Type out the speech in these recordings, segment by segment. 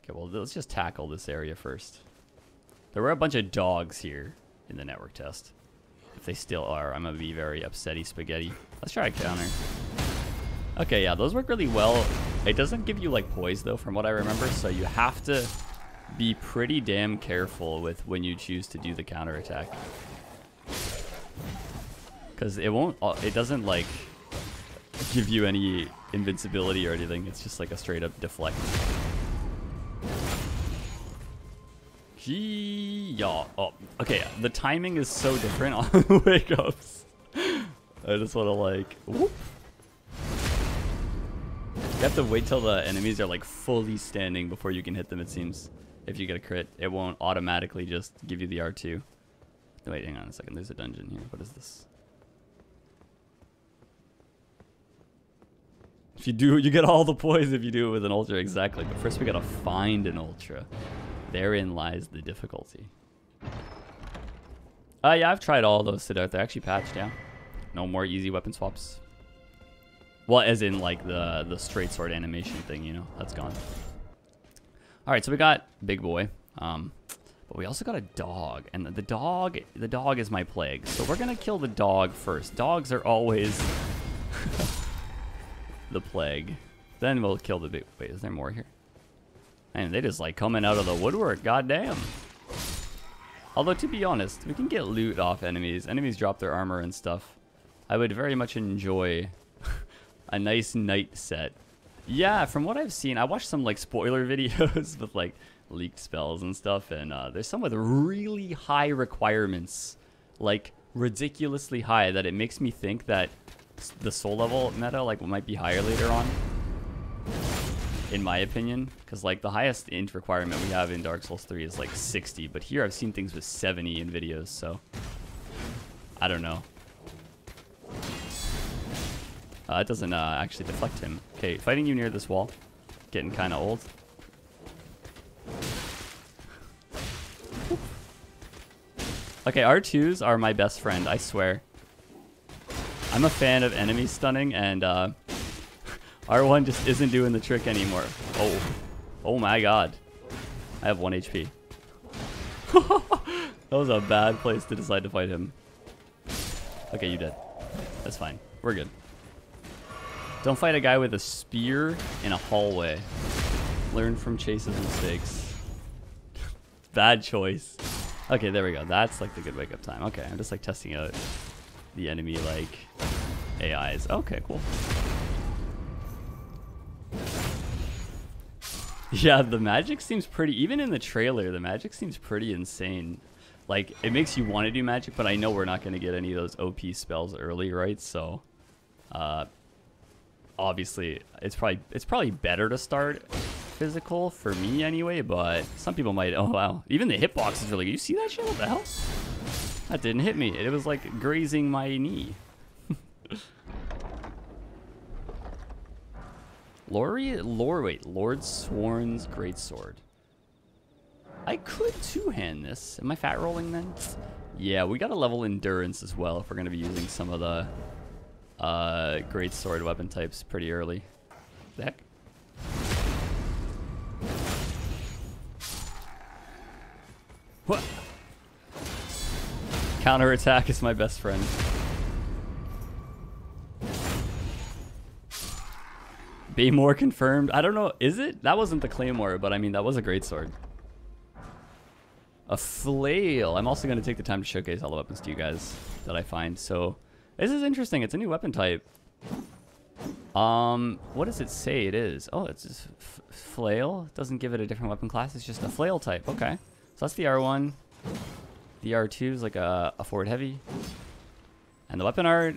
Okay, well, let's just tackle this area first. There were a bunch of dogs here in the network test. If they still are, I'm going to be very upsetty spaghetti. Let's try a counter. Okay, yeah, those work really well. It doesn't give you, like, poise, though, from what I remember. So you have to be pretty damn careful with when you choose to do the counter attack. Because it won't, it doesn't, like, give you any invincibility or anything. It's just, like, a straight-up deflect. Yeah. Oh, okay. The timing is so different on the wake-ups. I just want to, like, whoop. You have to wait till the enemies are, like, fully standing before you can hit them, it seems. If you get a crit, it won't automatically just give you the R2. Wait, hang on a second. There's a dungeon here. What is this? If you do, you get all the poise if you do it with an ultra, exactly. But first we gotta find an ultra. Therein lies the difficulty. Yeah, I've tried all those today. They're actually patched, yeah. No more easy weapon swaps. Well, as in like the straight sword animation thing, you know, that's gone. All right, so we got big boy, but we also got a dog, and the dog is my plague. So we're gonna kill the dog first. Dogs are always the plague. Then we'll kill the big. Wait, is there more here? Man, they just like coming out of the woodwork. Goddamn. Although to be honest, we can get loot off enemies. Enemies drop their armor and stuff. I would very much enjoy a nice night set. Yeah, from what I've seen, I watched some like spoiler videos with like leaked spells and stuff, and there's some with really high requirements, like ridiculously high, that it makes me think that the soul level meta like might be higher later on, in my opinion, because like the highest int requirement we have in Dark Souls 3 is like 60, but here I've seen things with 70 in videos, so I don't know. It doesn't actually deflect him. Okay, fighting you near this wall. Getting kind of old. Okay, R2s are my best friend, I swear. I'm a fan of enemy stunning, and R1 just isn't doing the trick anymore. Oh. Oh my god. I have 1 HP. That was a bad place to decide to fight him. Okay, you dead. That's fine. We're good. Don't fight a guy with a spear in a hallway. Learn from Chase's mistakes. Bad choice. Okay, there we go. That's like the good wake up time. Okay, I'm just like testing out the enemy like AIs. Okay, cool. Yeah, the magic seems pretty, even in the trailer, the magic seems pretty insane. Like, it makes you want to do magic, but I know we're not going to get any of those OP spells early, right? So, obviously, it's probably better to start physical for me anyway, but some people might, oh wow. Even the hitbox is really good. You see that shit? What the hell? That didn't hit me. It was like grazing my knee. Lord Sworn's Greatsword. I could two-hand this. Am I fat rolling then? Yeah, we gotta level endurance as well if we're gonna be using some of the Greatsword weapon types pretty early. The heck? What? Counter attack is my best friend. Be more confirmed. I don't know. Is it? That wasn't the Claymore, but I mean, that was a great sword. A flail. I'm also going to take the time to showcase all the weapons to you guys that I find. So this is interesting. It's a new weapon type. What does it say it is? Oh, it's just flail. It doesn't give it a different weapon class. It's just a flail type. Okay. So that's the R1. The R2 is like a forward heavy. And the weapon art.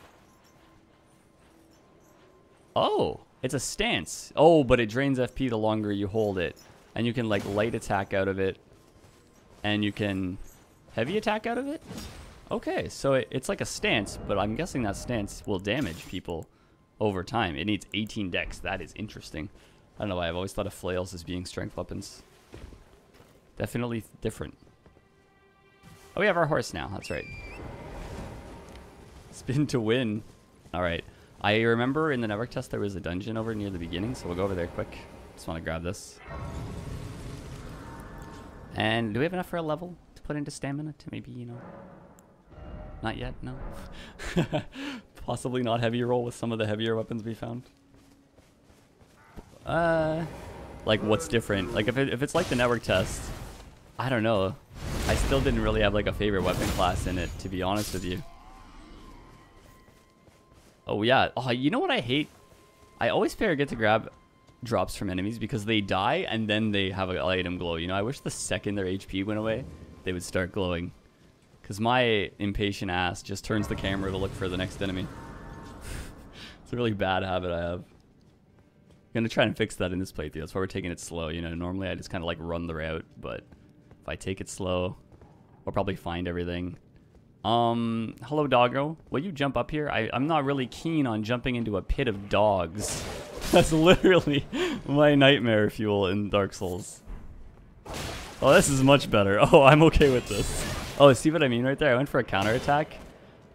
Oh, it's a stance. Oh, but it drains FP the longer you hold it. And you can like light attack out of it. And you can heavy attack out of it? Okay, so it's like a stance, but I'm guessing that stance will damage people over time. It needs 18 dex. That is interesting. I don't know why I've always thought of flails as being strength weapons. Definitely different. Oh, we have our horse now. That's right. Spin to win. All right. I remember in the network test there was a dungeon over near the beginning, so we'll go over there quick. Just want to grab this. And do we have enough for a level to put into stamina to maybe, you know? Not yet, no. Possibly not heavy roll with some of the heavier weapons we found. Like what's different? Like if it's like the network test, I don't know. I still didn't really have like a favorite weapon class in it, to be honest with you. Oh yeah. Oh, you know what I hate? I always forget to grab drops from enemies because they die and then they have an item glow. You know, I wish the second their HP went away, they would start glowing. Because my impatient ass just turns the camera to look for the next enemy. It's a really bad habit I have. I'm going to try and fix that in this playthrough. That's why we're taking it slow. You know, normally I just kind of like run the route, but if I take it slow, I'll probably find everything. Hello doggo. Will you jump up here? I'm not really keen on jumping into a pit of dogs. That's literally my nightmare fuel in Dark Souls. Oh, this is much better. Oh, I'm okay with this. Oh, see what I mean right there? I went for a counterattack,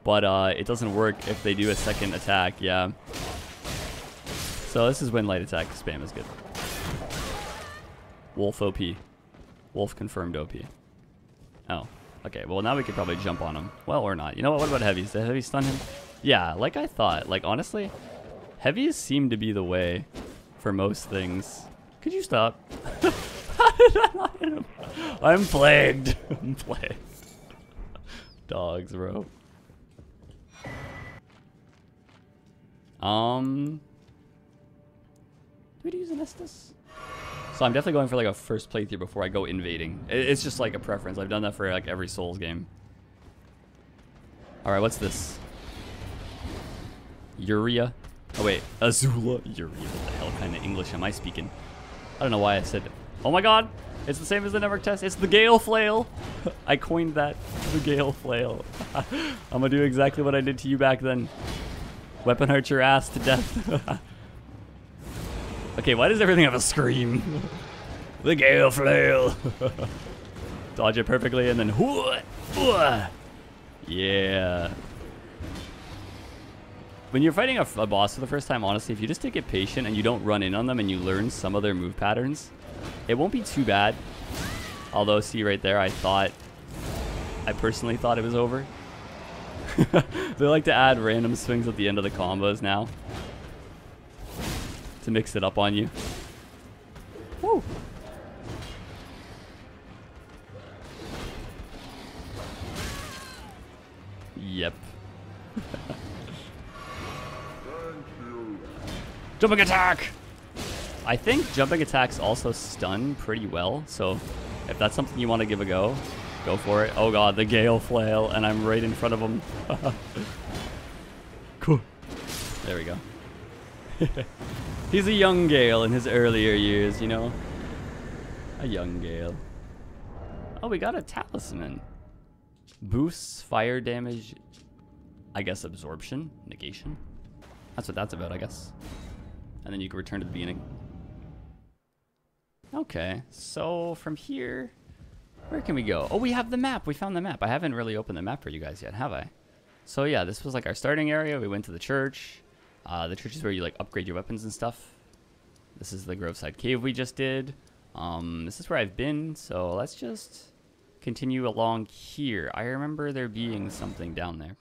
but it doesn't work if they do a second attack. Yeah. So this is when light attack spam is good. Wolf OP. Wolf confirmed OP. Oh. Okay, well now we could probably jump on him. Well, or not. You know what about heavies? Did heavies stun him? Yeah, like I thought. Like, honestly, heavies seem to be the way for most things. Could you stop? How did I not hit him? I'm plagued. I'm plagued. Dogs, bro. Do we use an Estus? So I'm definitely going for like a first playthrough before I go invading. It's just like a preference. I've done that for like every Souls game. Alright, what's this? Uria? Oh wait, Azula? Uria, what the hell kind of English am I speaking? I don't know why I said it. Oh my god! It's the same as the network test. It's the Gale Flail! I coined that. The Gale Flail. I'm gonna do exactly what I did to you back then. Weapon hurt your ass to death. Okay, why does everything have a scream? The Gale Flail. Dodge it perfectly and then yeah. When you're fighting a boss for the first time, honestly, if you just take it patient and you don't run in on them and you learn some of their move patterns, it won't be too bad. Although, see right there, I personally thought it was over. They like to add random swings at the end of the combos now to mix it up on you. Woo. Yep. Jumping attack! I think jumping attacks also stun pretty well, so if that's something you want to give a go, go for it. Oh god, the Gale Flail, and I'm right in front of him. Cool. There we go. He's a young Gale in his earlier years, you know? A young Gale. Oh, we got a talisman. Boosts fire damage, I guess absorption, negation. That's what that's about, I guess. And then you can return to the beginning. Okay, so from here, where can we go? Oh, we have the map. We found the map. I haven't really opened the map for you guys yet, have I? So yeah, this was like our starting area. We went to the church. The church is where you like upgrade your weapons and stuff. This is the Groveside Cave we just did. This is where I've been, so let's just continue along here. I remember there being something down there.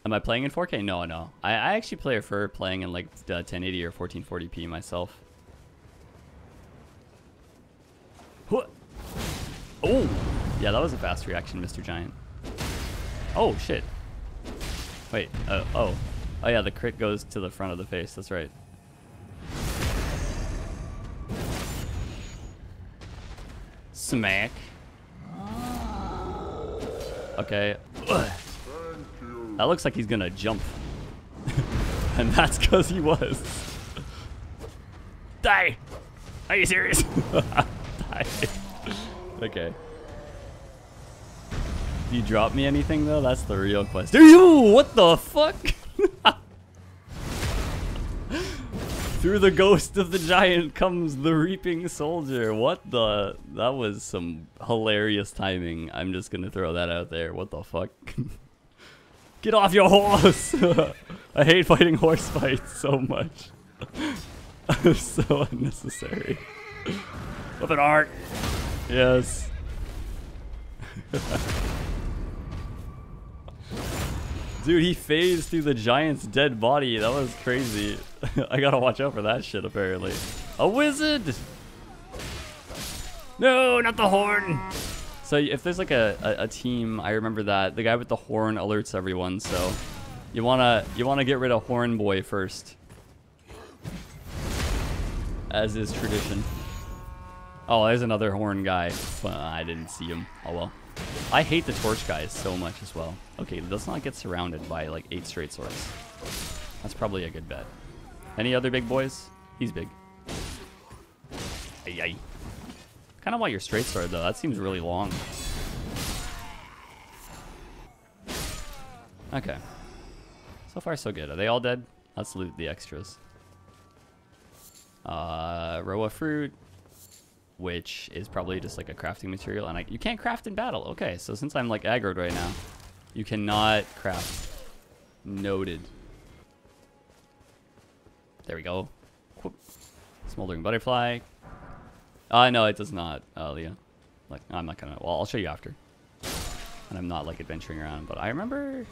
Am I playing in 4K? No, no. I actually prefer playing in like 1080 or 1440p myself. Oh! Yeah, that was a fast reaction, Mr. Giant. Oh, shit. Wait, oh. Oh yeah, the crit goes to the front of the face, that's right. Smack. Okay. Ugh. That looks like he's gonna jump. And that's because he was. Die! Are you serious? Die. Okay. Do you drop me anything though? That's the real question. Ew, what the fuck? Through the ghost of the giant comes the reaping soldier. What the? That was some hilarious timing. I'm just gonna throw that out there. What the fuck? Get off your horse! I hate fighting horse fights so much. So unnecessary. With an art. Yes. Dude, he phased through the giant's dead body. That was crazy. I gotta watch out for that shit, apparently. A wizard! No, not the horn! So if there's like a team, I remember that the guy with the horn alerts everyone, so you wanna get rid of Horn Boy first. As is tradition. Oh, there's another horn guy. I didn't see him. Oh well. I hate the torch guys so much as well. Okay, let's not get surrounded by like 8 straight swords. That's probably a good bet. Any other big boys? He's big. Ay, ay. Kind of want your straight sword though. That seems really long. Okay. So far so good. Are they all dead? Let's loot the extras. Row of fruit, which is probably just like a crafting material, and you can't craft in battle. Okay, so since I'm like aggroed right now, you cannot craft. Noted. There we go. Whoop. Smoldering butterfly. No, it does not, Leah. Like, I'm not gonna. Well, I'll show you after. And I'm not like adventuring around, but I remember.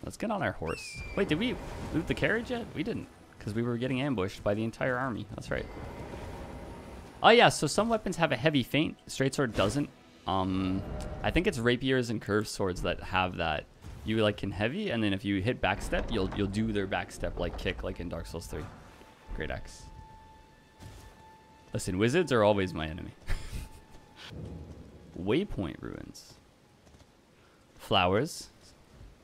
Let's get on our horse. Wait, did we loot the carriage yet? We didn't, because we were getting ambushed by the entire army. That's right. Oh yeah, so some weapons have a heavy feint. Straight sword doesn't. I think it's rapiers and curved swords that have that. You like can heavy, and then if you hit backstep, you'll do their backstep like kick, like in Dark Souls 3. Great axe. Listen, wizards are always my enemy. Waypoint ruins. Flowers.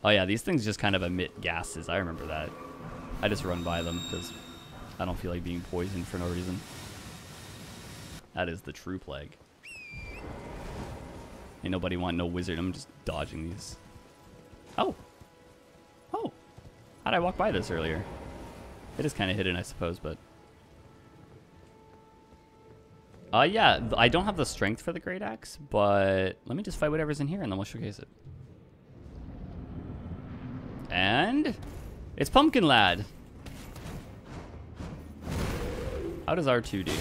Oh yeah, these things just kind of emit gases. I remember that. I just run by them because I don't feel like being poisoned for no reason. That is the true plague. Ain't nobody want no wizard. I'm just dodging these. Oh. Oh. How'd I walk by this earlier? It is kind of hidden, I suppose, but... yeah, I don't have the strength for the great axe, but let me just fight whatever's in here and then we'll showcase it. And it's Pumpkin Lad. How does R2 do?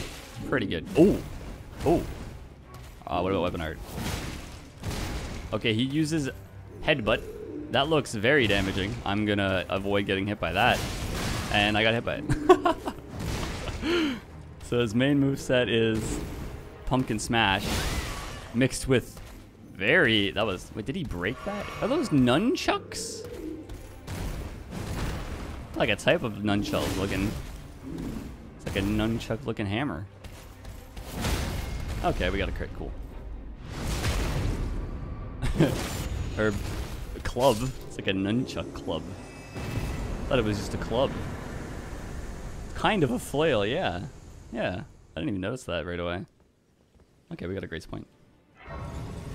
Pretty good. Oh. Oh. What about weapon art? Okay, he uses headbutt. That looks very damaging. I'm gonna avoid getting hit by that. And I got hit by it. So his main moveset is Pumpkin Smash mixed with very... That was... Wait, did he break that? Are those nunchucks? Like a type of nunchuck looking... It's like a nunchuck looking hammer. Okay, we got a crit. Cool. Or a club. It's like a nunchuck club. Thought it was just a club. Kind of a flail, yeah. Yeah. I didn't even notice that right away. Okay, we got a grace point.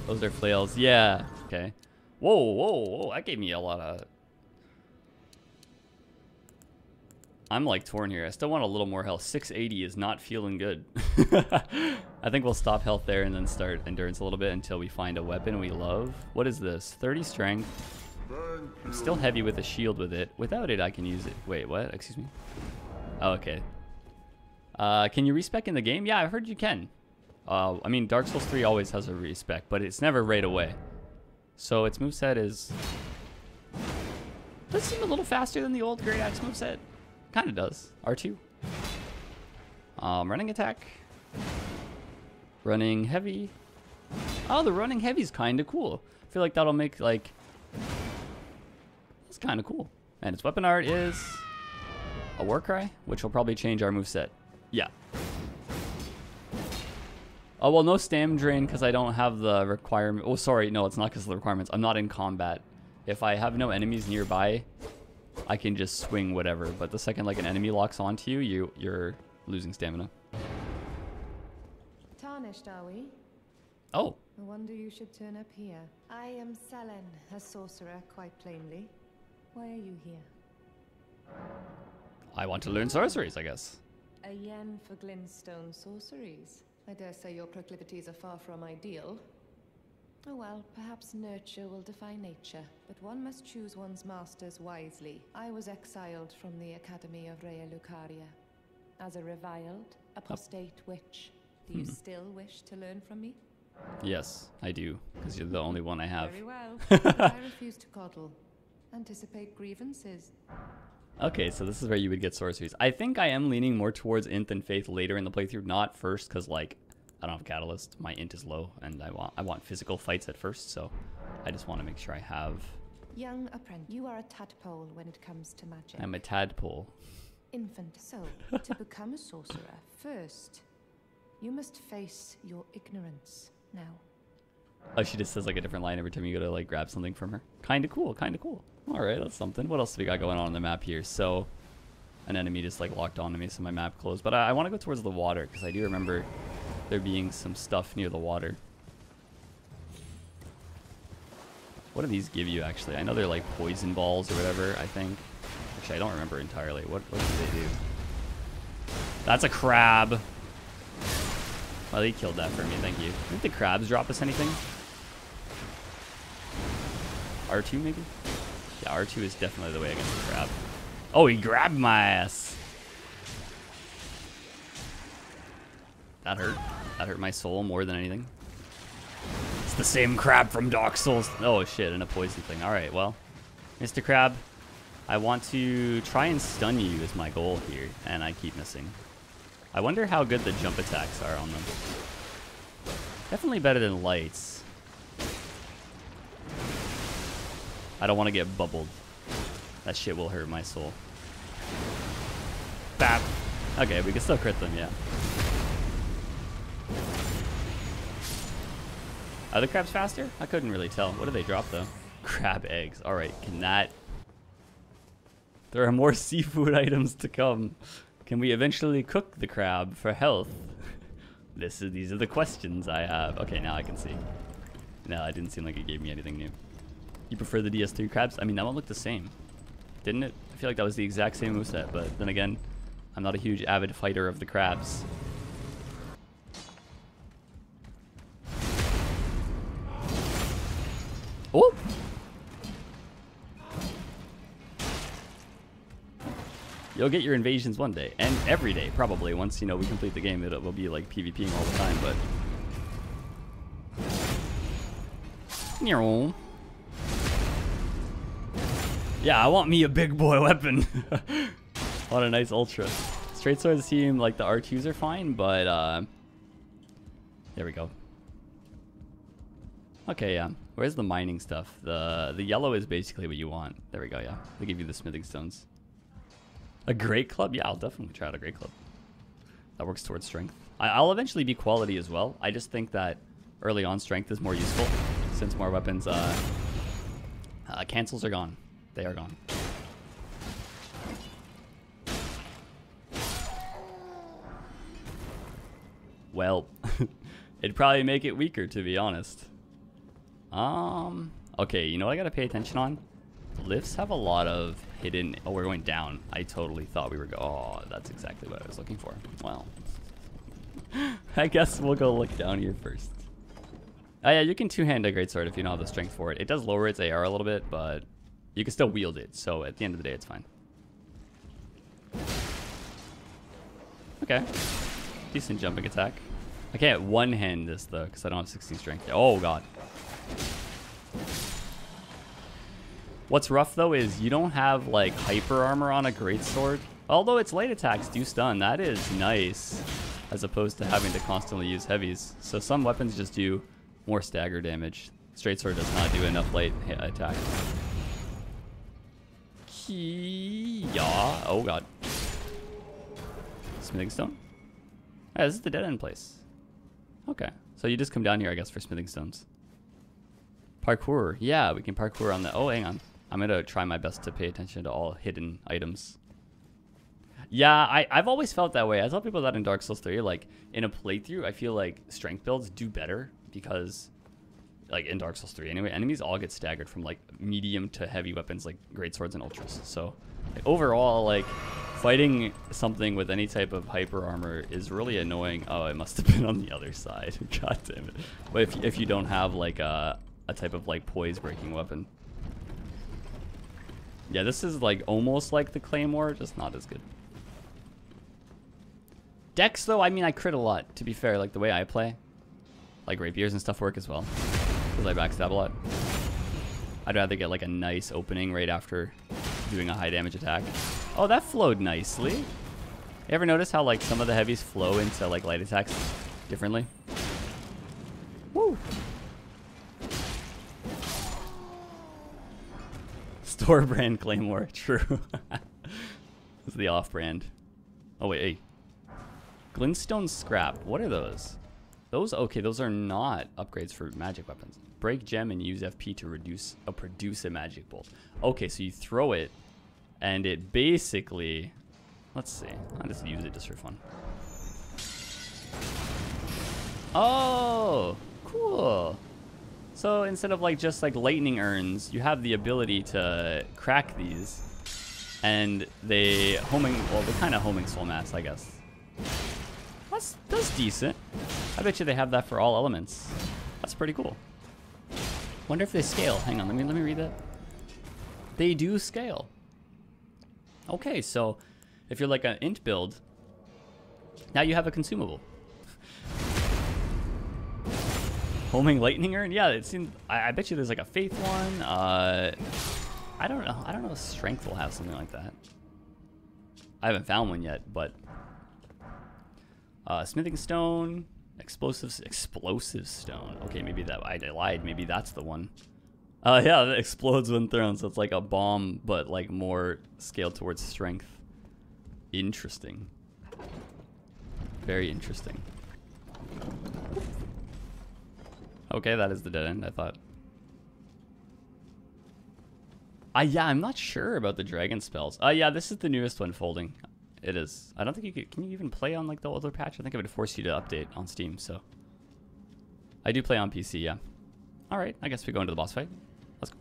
Those are flails. Yeah. Okay. Whoa, whoa, whoa. That gave me a lot of... I'm like torn here. I still want a little more health. 680 is not feeling good. I think we'll stop health there and then start endurance a little bit until we find a weapon we love. What is this? 30 strength. I'm still heavy with a shield with it. Without it, I can use it. Wait, what? Excuse me? Oh, okay. Can you respec in the game? Yeah, I've heard you can. I mean, Dark Souls 3 always has a respec, but it's never right away. So its moveset is... Does it seem a little faster than the old Great Axe moveset? Kind of does. R2. Running attack. Running heavy. Oh, the running heavy is kind of cool. I feel like that'll make, like... It's kind of cool. And its weapon art is... a war cry, which will probably change our moveset. Yeah. Oh, well, no stam drain because I don't have the requirement. Oh, sorry. No, it's not because of the requirements. I'm not in combat. If I have no enemies nearby, I can just swing whatever. But the second like an enemy locks onto you, you're losing stamina. Tarnished, are we? Oh. I wonder you should turn up here. I am Selen, a sorcerer, quite plainly. Why are you here? I want to learn sorceries, I guess. A yen for glintstone sorceries. I dare say your proclivities are far from ideal. Oh well, perhaps nurture will defy nature, but one must choose one's masters wisely. I was exiled from the Academy of Rea Lucaria as a reviled, apostate witch. Do you still wish to learn from me? Yes, I do, because you're the only one I have. Very well. But I refuse to coddle. Anticipate grievances. Okay, so this is where you would get sorceries. I think I am leaning more towards int and faith later in the playthrough, not first, because like I don't have catalyst. My int is low, and I want physical fights at first, so I just want to make sure I have. Young apprentice, you are a tadpole when it comes to magic. I'm a tadpole. Infant. So, to become a sorcerer, first, you must face your ignorance. Now. Oh, she just says like a different line every time you go to like grab something from her. Kinda cool, kinda cool. Alright, that's something. What else do we got going on the map here? So, an enemy just like locked onto me, so my map closed. But I want to go towards the water, because I do remember there being some stuff near the water. What do these give you, actually? I know they're like poison balls or whatever, I think. Actually, I don't remember entirely. What do they do? That's a crab. Well, he killed that for me, thank you. Didn't the crabs drop us anything? R2 maybe? Yeah, R2 is definitely the way against the crab. Oh, he grabbed my ass. That hurt. That hurt my soul more than anything. It's the same crab from Dark Souls. Oh shit, and a poison thing. Alright, well. Mr. Crab, I want to try and stun you is my goal here, and I keep missing. I wonder how good the jump attacks are on them. Definitely better than lights. I don't want to get bubbled. That shit will hurt my soul. Bap. Okay, we can still crit them, yeah. Are the crabs faster? I couldn't really tell. What do they drop, though? Crab eggs. Alright, can that... There are more seafood items to come. Can we eventually cook the crab for health? These are the questions I have. Okay, now I can see. No, it didn't seem like it gave me anything new. You prefer the DS3 crabs? I mean, that one looked the same. Didn't it? I feel like that was the exact same moveset, but then again, I'm not a huge avid fighter of the crabs. Oh! You'll get your invasions one day, and every day, probably. Once, you know, we complete the game, it will be like PvPing all the time, but... Yeah, I want me a big boy weapon. I want a nice ultra. Straight swords seem like the R2s are fine, but there we go. Okay, yeah. Where's the mining stuff? The yellow is basically what you want. There we go, yeah. They give you the smithing stones. A great club? Yeah, I'll definitely try out a great club. That works towards strength. I'll eventually be quality as well. I just think that early on strength is more useful, since more weapons cancels are gone. They are gone. Well, it'd probably make it weaker, to be honest. Okay, you know what I gotta pay attention on? Lifts have a lot of hidden... Oh, we're going down. I totally thought we were going... Oh, that's exactly what I was looking for. Well, I guess we'll go look down here first. Oh yeah, you can two-hand a greatsword if you don't have the strength for it. It does lower its AR a little bit, but you can still wield it. So at the end of the day, it's fine. Okay. Decent jumping attack. I can't one-hand this, though, because I don't have 16 strength. Oh, God. What's rough, though, is you don't have, like, hyper armor on a greatsword. Although its light attacks do stun. That is nice, as opposed to having to constantly use heavies. So some weapons just do more stagger damage. Straight sword does not do enough light attack. Yeah. Oh, God. Smithing stone? Yeah, this is the dead end place. Okay. So you just come down here, I guess, for smithing stones. Parkour. Yeah, we can parkour on the... Oh, hang on. I'm going to try my best to pay attention to all hidden items. Yeah, I've always felt that way. I tell people that in Dark Souls 3, like, in a playthrough, I feel like strength builds do better because, like, in Dark Souls 3 anyway, enemies all get staggered from, like, medium to heavy weapons like greatswords and ultras. So, like, overall, like, fighting something with any type of hyper armor is really annoying. Oh, it must have been on the other side. God damn it. But if you don't have, like, a type of, like, poise-breaking weapon. Yeah, this is, like, almost like the Claymore, just not as good. Dex, though, I mean, I crit a lot, to be fair. Like, the way I play. Like, rapiers and stuff work as well. Because I backstab a lot. I'd rather get, like, a nice opening right after doing a high damage attack. Oh, that flowed nicely. You ever notice how, like, some of the heavies flow into, like, light attacks differently? Woo! Store brand Claymore, true. This is the off brand. Oh wait, hey. Glintstone scrap, what are those? Those, okay, those are not upgrades for magic weapons. Break gem and use FP to produce a magic bolt. Okay, so you throw it and it basically, let's see, I'll just use it just for fun. Oh, cool. So instead of like just like lightning urns, you have the ability to crack these, and they kind of homing soul mass, I guess. That's decent. I bet you they have that for all elements. That's pretty cool. Wonder if they scale. Hang on, let me read that. They do scale. Okay, so if you're like an int build, now you have a consumable. Homing lightning urn? Yeah, it seems. I bet you there's like a faith one. I don't know. I don't know if strength will have something like that. I haven't found one yet, but smithing stone, explosive stone. Okay, maybe that I lied. Maybe that's the one. Yeah, that explodes when thrown, so it's like a bomb, but like more scaled towards strength. Interesting. Very interesting. Okay, that is the dead end, I thought. Yeah, I'm not sure about the dragon spells. Yeah, this is the newest one folding. It is. I don't think you could. Can you even play on like the older patch? I think it would force you to update on Steam, so. I do play on PC, yeah. Alright, I guess we go into the boss fight. Let's go.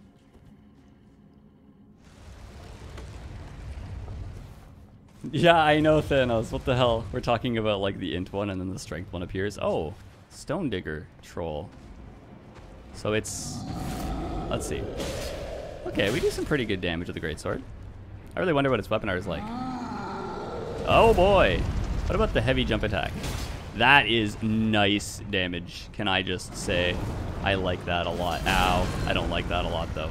Yeah, I know, Thanos. What the hell? We're talking about like the int one and then the strength one appears. Oh, Stone Digger Troll. So it's, let's see. Okay, we do some pretty good damage with the greatsword. I really wonder what its weapon art is like. Oh boy. What about the heavy jump attack? That is nice damage. Can I just say I like that a lot. Ow. I don't like that a lot though.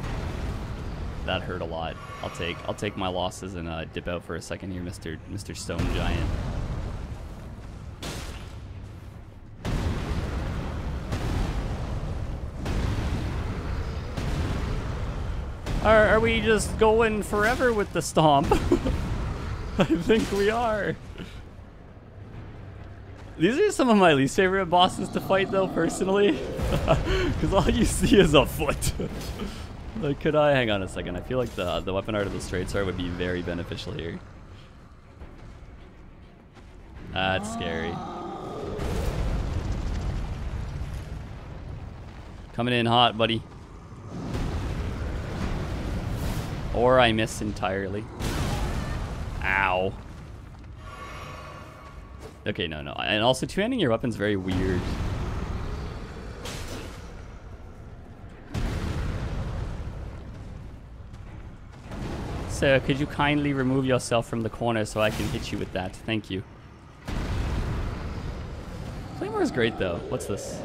That hurt a lot. I'll take my losses and dip out for a second here, Mr. Stone Giant. Are we just going forever with the stomp? I think we are. These are some of my least favorite bosses to fight though, personally. Because all you see is a foot. Like, could I, hang on a second. I feel like the weapon art of the straight sword would be very beneficial here. That's scary. Coming in hot, buddy. Or I miss entirely. Ow. Okay, no. And also, two-handing your weapon's very weird. Sir, could you kindly remove yourself from the corner so I can hit you with that? Thank you. Claymore is great, though. What's this?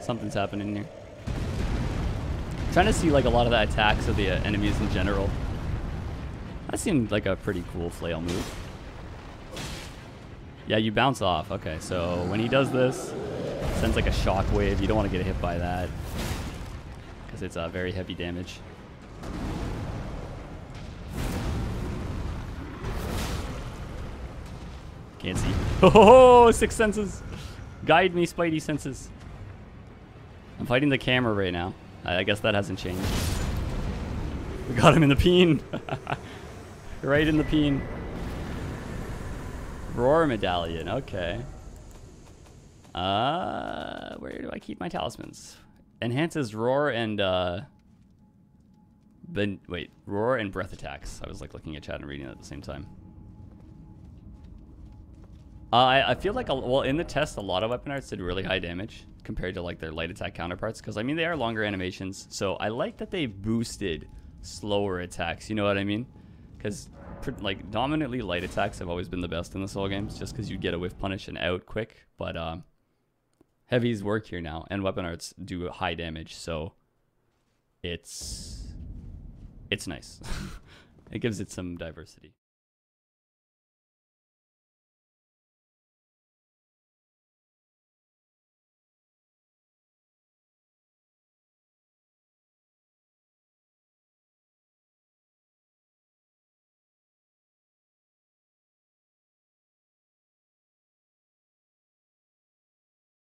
Something's happening here. I'm trying to see like a lot of the attacks of the enemies in general. That seemed like a pretty cool flail move. Yeah, you bounce off. Okay, so when he does this, it sends like a shockwave. You don't want to get hit by that because it's very heavy damage. Can't see. Oh, six senses. Guide me, Spidey senses. I'm fighting the camera right now. I guess that hasn't changed. We got him in the peen. Right in the peen. Roar medallion, okay. Where do I keep my talismans? Enhances roar and roar and breath attacks. I was like looking at chat and reading it at the same time. I feel like, well, in the test, a lot of weapon arts did really high damage compared to like their light attack counterparts, because I mean they are longer animations, so I like that they boosted slower attacks, you know what I mean? Because like dominantly light attacks have always been the best in the Soul games, just because you get a whiff punish and out quick. But heavies work here now, and weapon arts do high damage, so it's nice. It gives it some diversity.